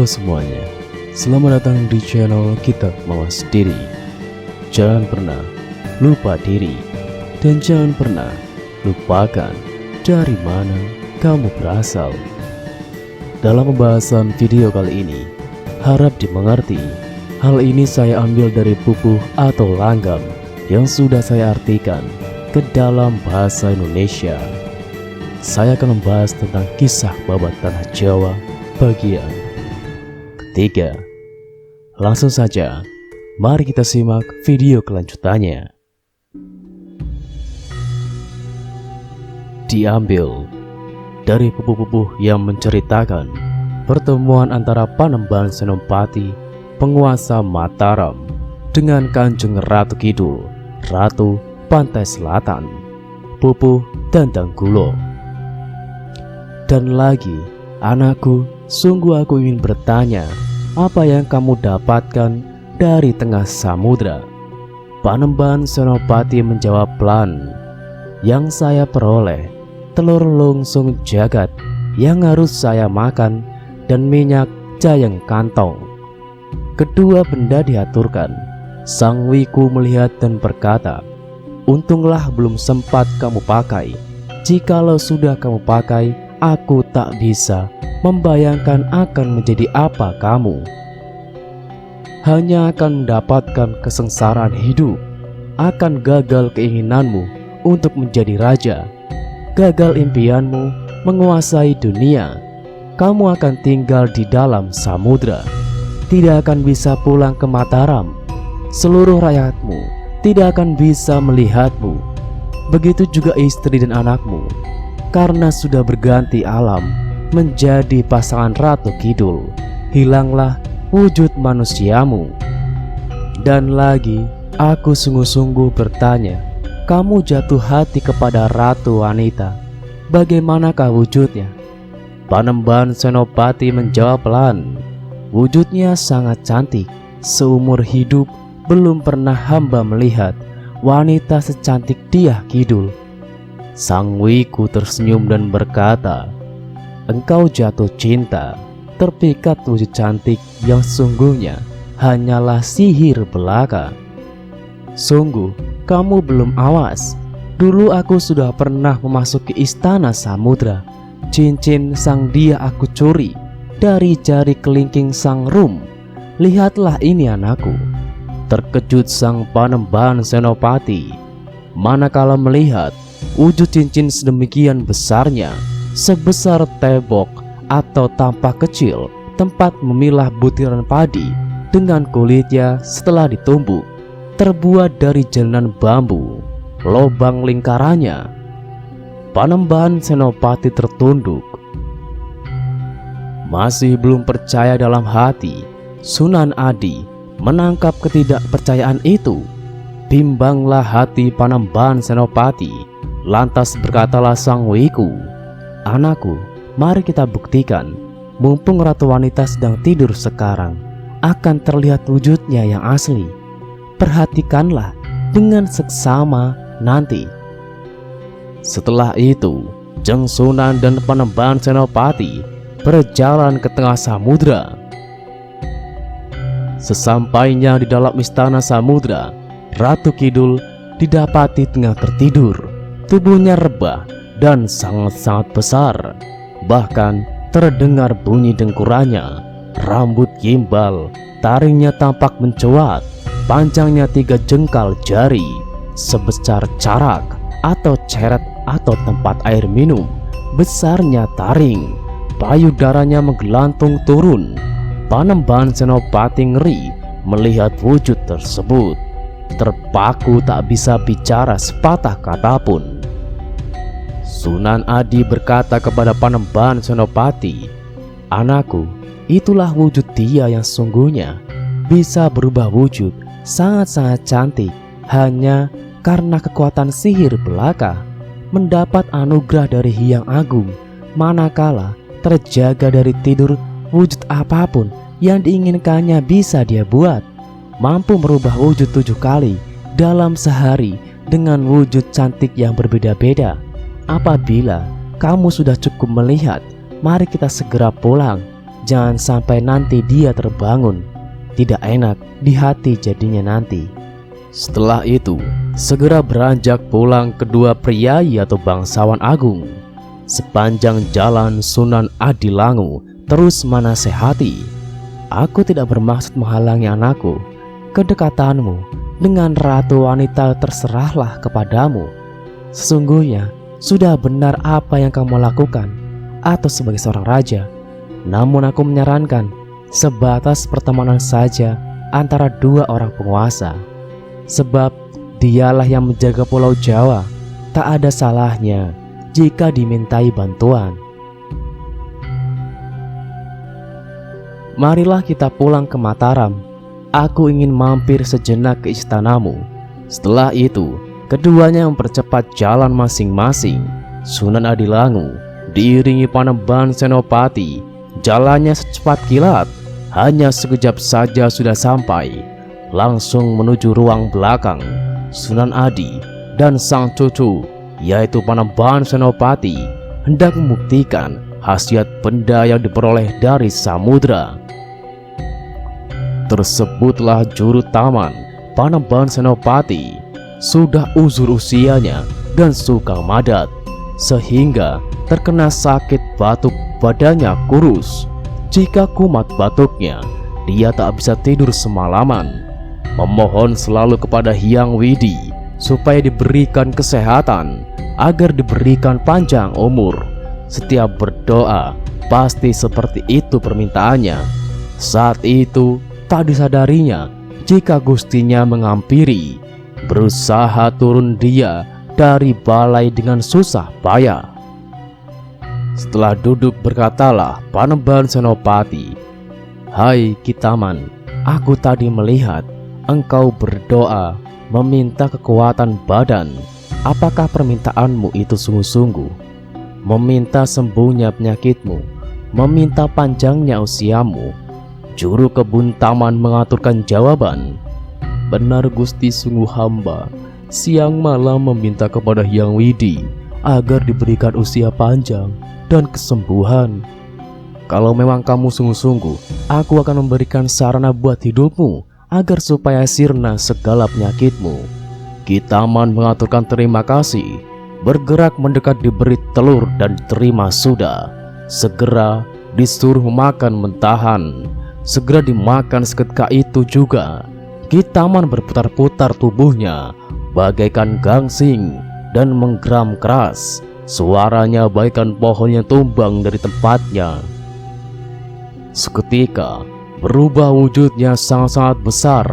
Halo semuanya, selamat datang di channel Kitab Mawas Diri. Jangan pernah lupa diri, dan jangan pernah lupakan dari mana kamu berasal. Dalam pembahasan video kali ini, harap dimengerti, hal ini saya ambil dari pupuh atau langgam yang sudah saya artikan ke dalam bahasa Indonesia. Saya akan membahas tentang kisah babat tanah Jawa bagian ketiga. Langsung saja, mari kita simak video kelanjutannya. Diambil dari pupuh-pupuh yang menceritakan pertemuan antara Panembahan Senopati, penguasa Mataram, dengan Kanjeng Ratu Kidul, Ratu Pantai Selatan, Pupuh Dandang Gulo. Dan lagi, anakku, sungguh aku ingin bertanya, apa yang kamu dapatkan dari tengah samudra? Panembahan Senopati menjawab pelan, yang saya peroleh telur longsung jagat yang harus saya makan dan minyak jayeng kantong. Kedua benda diaturkan. Sang Wiku melihat dan berkata, untunglah belum sempat kamu pakai. Jikalau sudah kamu pakai, aku tak bisa membayangkan akan menjadi apa kamu. Hanya akan mendapatkan kesengsaraan hidup, akan gagal keinginanmu untuk menjadi raja, gagal impianmu menguasai dunia. Kamu akan tinggal di dalam samudra, tidak akan bisa pulang ke Mataram. Seluruh rakyatmu tidak akan bisa melihatmu. Begitu juga istri dan anakmu, karena sudah berganti alam menjadi pasangan Ratu Kidul. Hilanglah wujud manusiamu. Dan lagi, aku sungguh-sungguh bertanya, kamu jatuh hati kepada ratu wanita, bagaimanakah wujudnya? Panembahan Senopati menjawab pelan, wujudnya sangat cantik. Seumur hidup belum pernah hamba melihat wanita secantik dia, Kidul. Sang Wiku tersenyum dan berkata, engkau jatuh cinta, terpikat wujud cantik yang sungguhnya hanyalah sihir belaka. Sungguh, kamu belum awas. Dulu aku sudah pernah memasuki istana samudra. Cincin sang dia aku curi dari jari kelingking sang Rum. Lihatlah ini anakku. Terkejut sang Panembahan Senopati manakala melihat wujud cincin sedemikian besarnya, sebesar tembok atau tampak kecil tempat memilah butiran padi dengan kulitnya setelah ditumbuk, terbuat dari jalanan bambu. Lobang lingkarannya. Panembahan Senopati tertunduk. Masih belum percaya dalam hati, Sunan Adi menangkap ketidakpercayaan itu. Bimbanglah hati Panembahan Senopati. Lantas berkatalah sang Wiku, anakku, mari kita buktikan. Mumpung ratu wanita sedang tidur sekarang, akan terlihat wujudnya yang asli. Perhatikanlah dengan seksama nanti. Setelah itu, Jeng Sunan dan Panembahan Senopati berjalan ke tengah samudra. Sesampainya di dalam istana samudra, Ratu Kidul didapati tengah tertidur. Tubuhnya rebah dan sangat-sangat besar. Bahkan terdengar bunyi dengkurannya. Rambut gimbal, taringnya tampak mencuat. Panjangnya 3 jengkal jari, sebesar carak atau ceret atau tempat air minum. Besarnya taring, payudaranya menggelantung turun. Panembahan Senopati ngeri melihat wujud tersebut. Terpaku tak bisa bicara sepatah kata pun. Sunan Adi berkata kepada Panembahan Senopati, anakku, itulah wujud dia yang sungguhnya. Bisa berubah wujud sangat-sangat cantik hanya karena kekuatan sihir belaka. Mendapat anugerah dari Hyang Agung, manakala terjaga dari tidur, wujud apapun yang diinginkannya bisa dia buat. Mampu merubah wujud 7 kali dalam sehari dengan wujud cantik yang berbeda-beda. Apabila kamu sudah cukup melihat, mari kita segera pulang. Jangan sampai nanti dia terbangun. Tidak enak di hati jadinya nanti. Setelah itu, segera beranjak pulang kedua priai atau bangsawan agung. Sepanjang jalan Sunan Adilangu terus menasehati, "Aku tidak bermaksud menghalangi anakku. Kedekatanmu dengan ratu wanita terserahlah kepadamu. Sesungguhnya sudah benar apa yang kamu lakukan atau sebagai seorang raja. Namun aku menyarankan sebatas pertemanan saja antara dua orang penguasa. Sebab dialah yang menjaga Pulau Jawa. Tak ada salahnya jika dimintai bantuan. Marilah kita pulang ke Mataram. Aku ingin mampir sejenak ke istanamu." Setelah itu, keduanya mempercepat jalan masing-masing. Sunan Adilangu diiringi Panembahan Senopati. Jalannya secepat kilat, hanya sekejap saja sudah sampai. Langsung menuju ruang belakang. Sunan Adi dan sang cucu, yaitu Panembahan Senopati, hendak membuktikan khasiat benda yang diperoleh dari samudra. Tersebutlah juru taman Panembahan Senopati. Sudah uzur usianya dan suka madat, sehingga terkena sakit batuk, badannya kurus. Jika kumat batuknya, dia tak bisa tidur semalaman. Memohon selalu kepada Hyang Widi supaya diberikan kesehatan, agar diberikan panjang umur. Setiap berdoa pasti seperti itu permintaannya. Saat itu tak disadarinya jika gustinya mengampiri. Berusaha turun dia dari balai dengan susah payah. Setelah duduk berkatalah Panembahan Senopati, "Hai Kitaman, aku tadi melihat engkau berdoa meminta kekuatan badan. Apakah permintaanmu itu sungguh-sungguh? Meminta sembuhnya penyakitmu, meminta panjangnya usiamu?" Juru kebun taman mengaturkan jawaban, "Benar Gusti, sungguh hamba siang malam meminta kepada Hyang Widi agar diberikan usia panjang dan kesembuhan. Kalau memang kamu sungguh-sungguh, aku akan memberikan sarana buat hidupmu agar supaya sirna segala penyakitmu." Kitaman mengaturkan terima kasih, bergerak mendekat diberi telur dan diterima sudah. Segera disuruh makan mentahan. Segera dimakan seketika itu juga. Kitaman berputar-putar tubuhnya bagaikan gangsing dan menggeram keras. Suaranya bagaikan pohon yang tumbang dari tempatnya. Seketika berubah wujudnya sangat-sangat besar.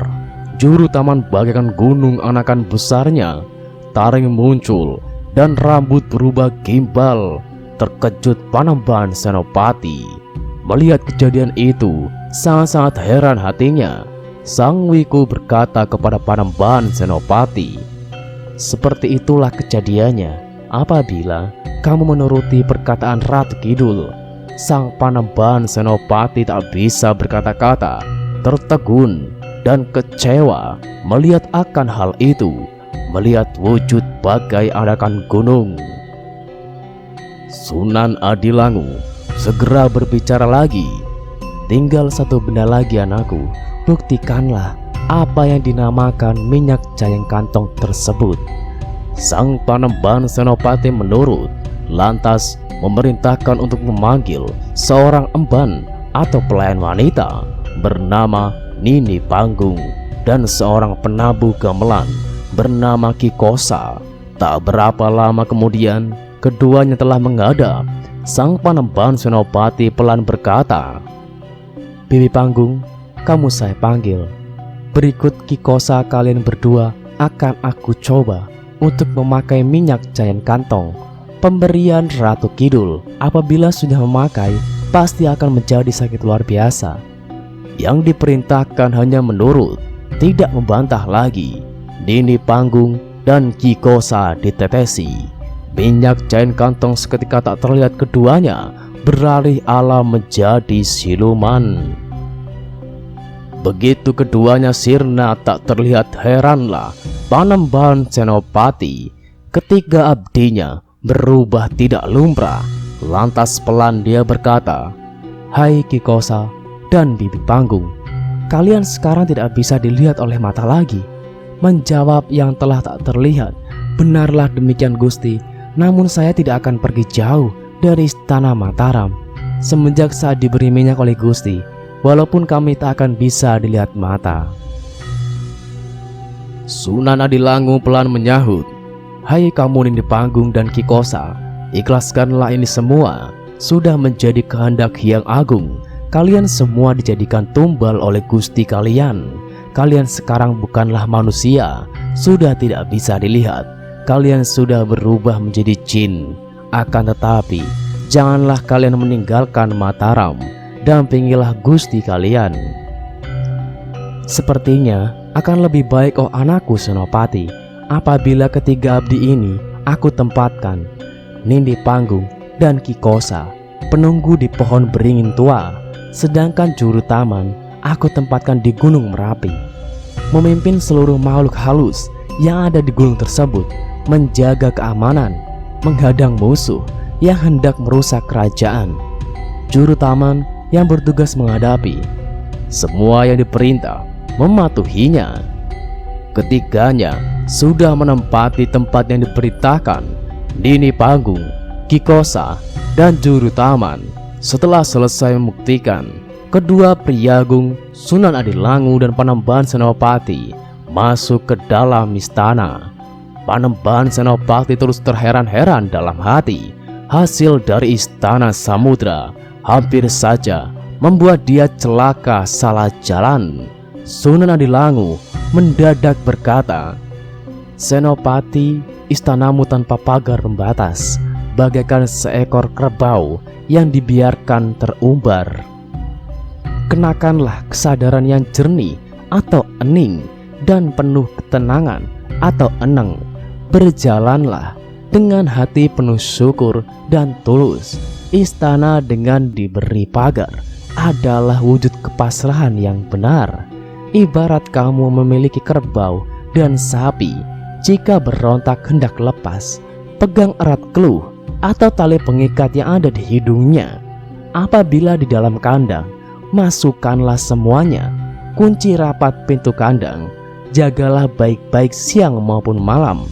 Juru taman bagaikan gunung anakan besarnya. Taring muncul dan rambut berubah gimbal. Terkejut Panembahan Senopati. Melihat kejadian itu, sangat-sangat heran hatinya. Sang Wiku berkata kepada Panembahan Senopati, "Seperti itulah kejadiannya apabila kamu menuruti perkataan Ratu Kidul." Sang Panembahan Senopati tak bisa berkata-kata, tertegun dan kecewa melihat akan hal itu, melihat wujud bagai anakan gunung. Sunan Adilangu segera berbicara lagi, "Tinggal satu benda lagi anakku, buktikanlah apa yang dinamakan minyak jayang kantong tersebut." Sang Panembahan Senopati menurut, lantas memerintahkan untuk memanggil seorang emban atau pelayan wanita bernama Nini Panggung dan seorang penabuh gamelan bernama Kikosa. Tak berapa lama kemudian, keduanya telah menghadap. Sang Panembahan Senopati pelan berkata, "Bibi Panggung, kamu saya panggil. Berikut Kikosa kalian berdua akan aku coba untuk memakai minyak jayang kantong pemberian Ratu Kidul. Apabila sudah memakai, pasti akan menjadi sakit luar biasa." Yang diperintahkan hanya menurut, tidak membantah lagi. Nini Panggung dan Kikosa ditetesi. Minyak jayang kantong seketika tak terlihat, keduanya beralih alam menjadi siluman. Begitu keduanya sirna tak terlihat, heranlah Panembahan Senopati. Ketiga abdinya berubah tidak lumrah. Lantas pelan dia berkata, Hai Kikosa dan Bibi Panggung, kalian sekarang tidak bisa dilihat oleh mata lagi. Menjawab yang telah tak terlihat, benarlah demikian Gusti, namun saya tidak akan pergi jauh dari istana Mataram semenjak saat diberi minyak oleh Gusti, walaupun kami tak akan bisa dilihat mata. Sunan Adilangu pelan menyahut, hai kamu Nindi Panggung dan Kikosa, ikhlaskanlah ini semua. Sudah menjadi kehendak Hyang Agung. Kalian semua dijadikan tumbal oleh Gusti kalian. Kalian sekarang bukanlah manusia, sudah tidak bisa dilihat. Kalian sudah berubah menjadi jin. Akan tetapi, janganlah kalian meninggalkan Mataram. Dampingilah Gusti kalian. Sepertinya akan lebih baik, oh anakku Senopati, apabila ketiga abdi ini aku tempatkan, Nindi Panggung dan Kikosa, penunggu di pohon beringin tua, sedangkan juru taman aku tempatkan di Gunung Merapi, memimpin seluruh makhluk halus yang ada di gunung tersebut, menjaga keamanan, menghadang musuh yang hendak merusak kerajaan. Juru taman yang bertugas menghadapi semua yang diperintah, mematuhinya. Ketiganya sudah menempati tempat yang diperintahkan. Nindi Panggung, Kikosa, dan juru taman setelah selesai membuktikan, kedua Priagung, Sunan Adilangu dan Panembahan Senopati masuk ke dalam istana. Panembahan Senopati terus terheran-heran dalam hati. Hasil dari istana samudra hampir saja membuat dia celaka salah jalan. Sunan Adilangu mendadak berkata, Senopati, istanamu tanpa pagar pembatas, bagaikan seekor kerbau yang dibiarkan terumbar. Kenakanlah kesadaran yang jernih atau hening dan penuh ketenangan atau eneng. Berjalanlah dengan hati penuh syukur dan tulus. Istana dengan diberi pagar adalah wujud kepasrahan yang benar. Ibarat kamu memiliki kerbau dan sapi, jika berontak hendak lepas, pegang erat keluh atau tali pengikat yang ada di hidungnya. Apabila di dalam kandang, masukkanlah semuanya. Kunci rapat pintu kandang, jagalah baik-baik siang maupun malam.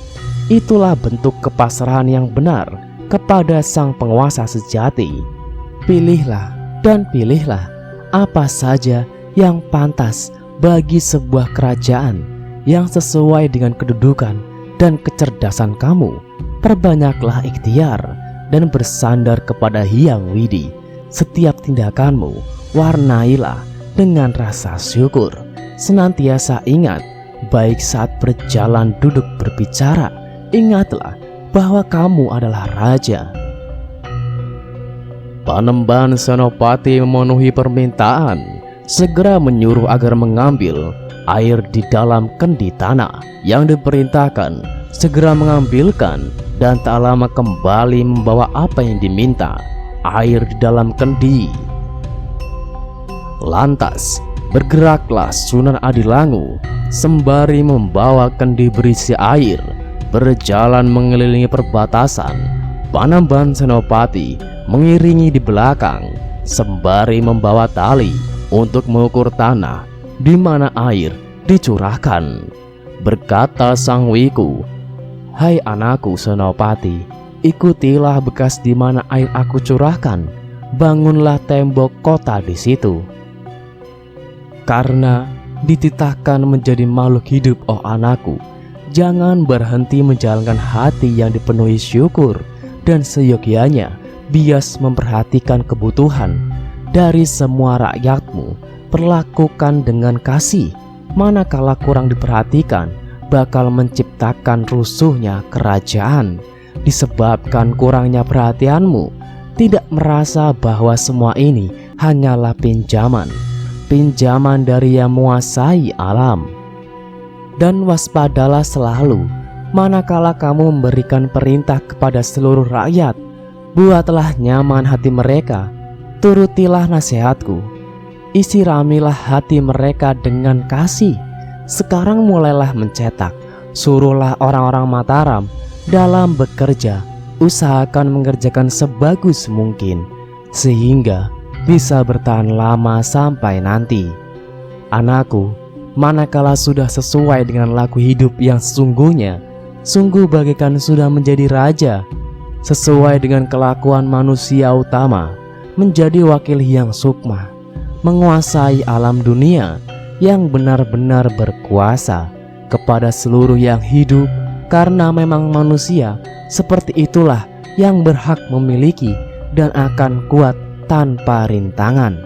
Itulah bentuk kepasrahan yang benar kepada sang penguasa sejati. Pilihlah dan pilihlah apa saja yang pantas bagi sebuah kerajaan, yang sesuai dengan kedudukan dan kecerdasan kamu. Perbanyaklah ikhtiar dan bersandar kepada Hyang Widi. Setiap tindakanmu warnailah dengan rasa syukur. Senantiasa ingat, baik saat berjalan, duduk, berbicara, ingatlah bahwa kamu adalah raja. Panembahan Senopati memenuhi permintaan, segera menyuruh agar mengambil air di dalam kendi tanah yang diperintahkan. Segera mengambilkan dan tak lama kembali membawa apa yang diminta, air di dalam kendi. Lantas bergeraklah Sunan Adilangu sembari membawa kendi berisi air, berjalan mengelilingi perbatasan. Panembahan Senopati mengiringi di belakang sembari membawa tali untuk mengukur tanah di mana air dicurahkan. Berkata Sang Wiku, hai anakku Senopati, ikutilah bekas di mana air aku curahkan. Bangunlah tembok kota di situ. Karena dititahkan menjadi makhluk hidup, oh anakku, jangan berhenti menjalankan hati yang dipenuhi syukur dan seyogyanya bias memperhatikan kebutuhan dari semua rakyatmu. Perlakukan dengan kasih. Manakala kurang diperhatikan, bakal menciptakan rusuhnya kerajaan. Disebabkan kurangnya perhatianmu, tidak merasa bahwa semua ini hanyalah pinjaman dari yang menguasai alam. Dan waspadalah selalu manakala kamu memberikan perintah kepada seluruh rakyat. Buatlah nyaman hati mereka, turutilah nasihatku, isiramilah hati mereka dengan kasih. Sekarang mulailah mencetak, suruhlah orang-orang Mataram dalam bekerja, usahakan mengerjakan sebagus mungkin, sehingga bisa bertahan lama sampai nanti. Anakku, manakala sudah sesuai dengan laku hidup yang sesungguhnya, sungguh bagaikan sudah menjadi raja, sesuai dengan kelakuan manusia utama, menjadi wakil yang sukma, menguasai alam dunia, yang benar-benar berkuasa kepada seluruh yang hidup, karena memang manusia seperti itulah yang berhak memiliki dan akan kuat tanpa rintangan.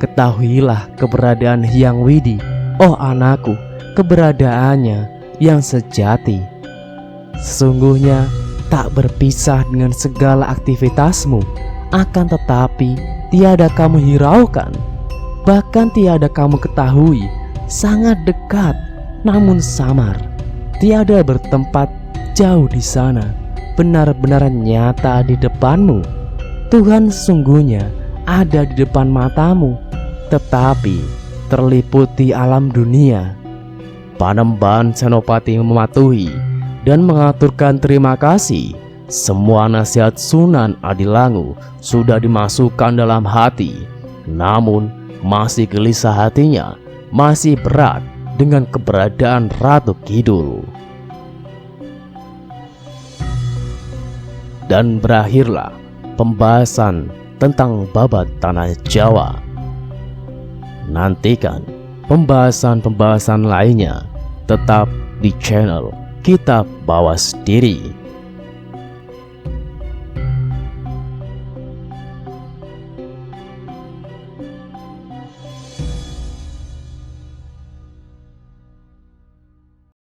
Ketahuilah keberadaan Hyang Widi, oh anakku, keberadaannya yang sejati. Sesungguhnya tak berpisah dengan segala aktivitasmu, akan tetapi tiada kamu hiraukan, bahkan tiada kamu ketahui, sangat dekat namun samar, tiada bertempat jauh di sana, benar-benar nyata di depanmu. Tuhan sesungguhnya ada di depan matamu, tetapi terliputi alam dunia. Panembahan Senopati mematuhi dan mengaturkan terima kasih. Semua nasihat Sunan Adilangu sudah dimasukkan dalam hati, namun masih gelisah hatinya, masih berat dengan keberadaan Ratu Kidul. Dan berakhirlah pembahasan tentang babat tanah Jawa. Nantikan pembahasan-pembahasan lainnya tetap di channel Kitab Bawas Diri.